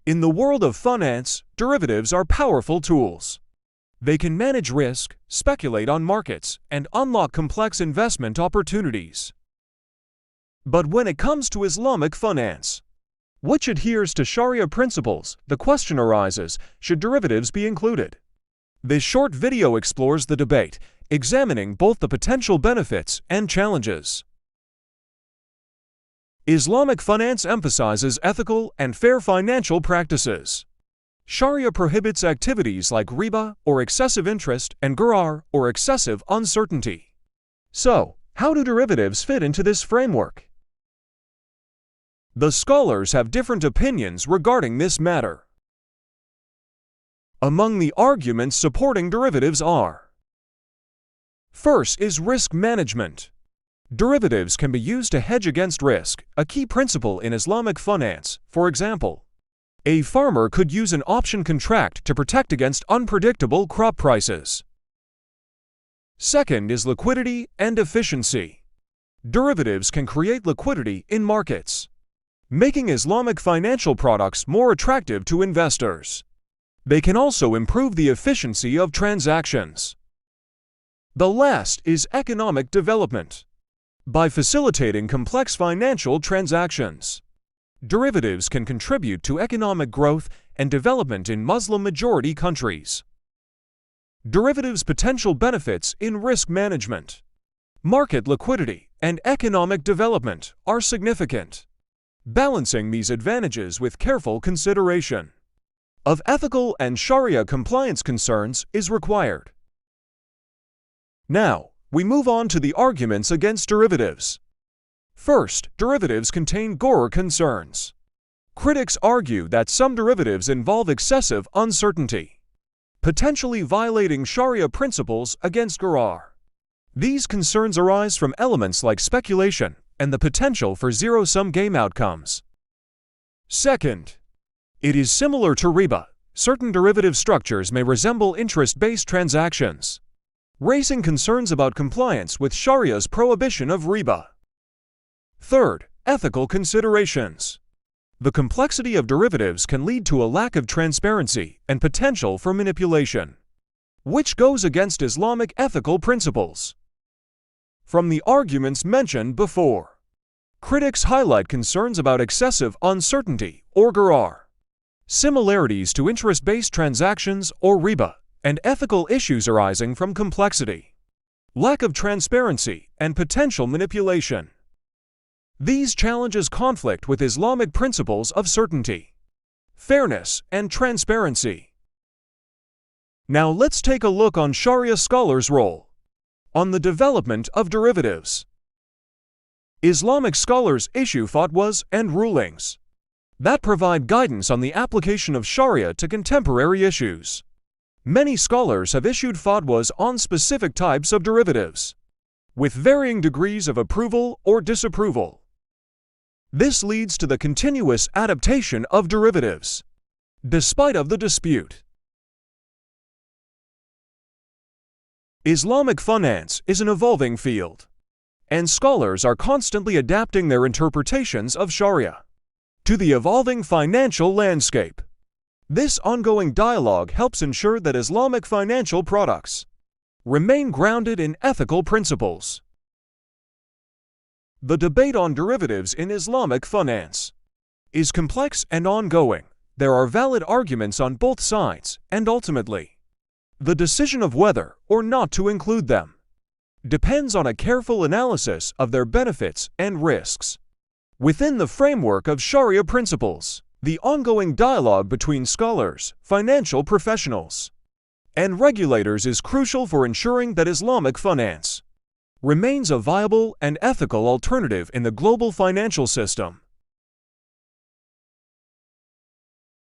In the world of finance, derivatives are powerful tools. They can manage risk, speculate on markets, and unlock complex investment opportunities. But when it comes to Islamic finance, which adheres to Sharia principles, the question arises, should derivatives be included? This short video explores the debate, examining both the potential benefits and challenges. Islamic finance emphasizes ethical and fair financial practices. Sharia prohibits activities like riba, or excessive interest, and gharar, or excessive uncertainty. So, how do derivatives fit into this framework? The scholars have different opinions regarding this matter. Among the arguments supporting derivatives are: first is risk management. Derivatives can be used to hedge against risk, a key principle in Islamic finance. For example, a farmer could use an option contract to protect against unpredictable crop prices. Second is liquidity and efficiency. Derivatives can create liquidity in markets, making Islamic financial products more attractive to investors. They can also improve the efficiency of transactions. The last is economic development. By facilitating complex financial transactions, derivatives can contribute to economic growth and development in Muslim-majority countries. Derivatives' potential benefits in risk management, market liquidity, and economic development are significant. Balancing these advantages with careful consideration of ethical and Sharia compliance concerns is required. Now, we move on to the arguments against derivatives. First, derivatives contain gharar concerns. Critics argue that some derivatives involve excessive uncertainty, potentially violating Sharia principles against gharar. These concerns arise from elements like speculation and the potential for zero-sum game outcomes. Second, it is similar to riba. Certain derivative structures may resemble interest-based transactions, raising concerns about compliance with Sharia's prohibition of riba. Third, ethical considerations. The complexity of derivatives can lead to a lack of transparency and potential for manipulation, which goes against Islamic ethical principles. From the arguments mentioned before, critics highlight concerns about excessive uncertainty or gharar, similarities to interest-based transactions or riba, and ethical issues arising from complexity, lack of transparency, and potential manipulation. These challenges conflict with Islamic principles of certainty, fairness, and transparency. Now let's take a look on Sharia scholars' role on the development of derivatives. Islamic scholars issue fatwas and rulings that provide guidance on the application of Sharia to contemporary issues. Many scholars have issued fatwas on specific types of derivatives, with varying degrees of approval or disapproval. This leads to the continuous adaptation of derivatives, despite of the dispute. Islamic finance is an evolving field, and scholars are constantly adapting their interpretations of Sharia to the evolving financial landscape. This ongoing dialogue helps ensure that Islamic financial products remain grounded in ethical principles. The debate on derivatives in Islamic finance is complex and ongoing. There are valid arguments on both sides, and ultimately, the decision of whether or not to include them depends on a careful analysis of their benefits and risks. Within the framework of Sharia principles, the ongoing dialogue between scholars, financial professionals, and regulators is crucial for ensuring that Islamic finance remains a viable and ethical alternative in the global financial system.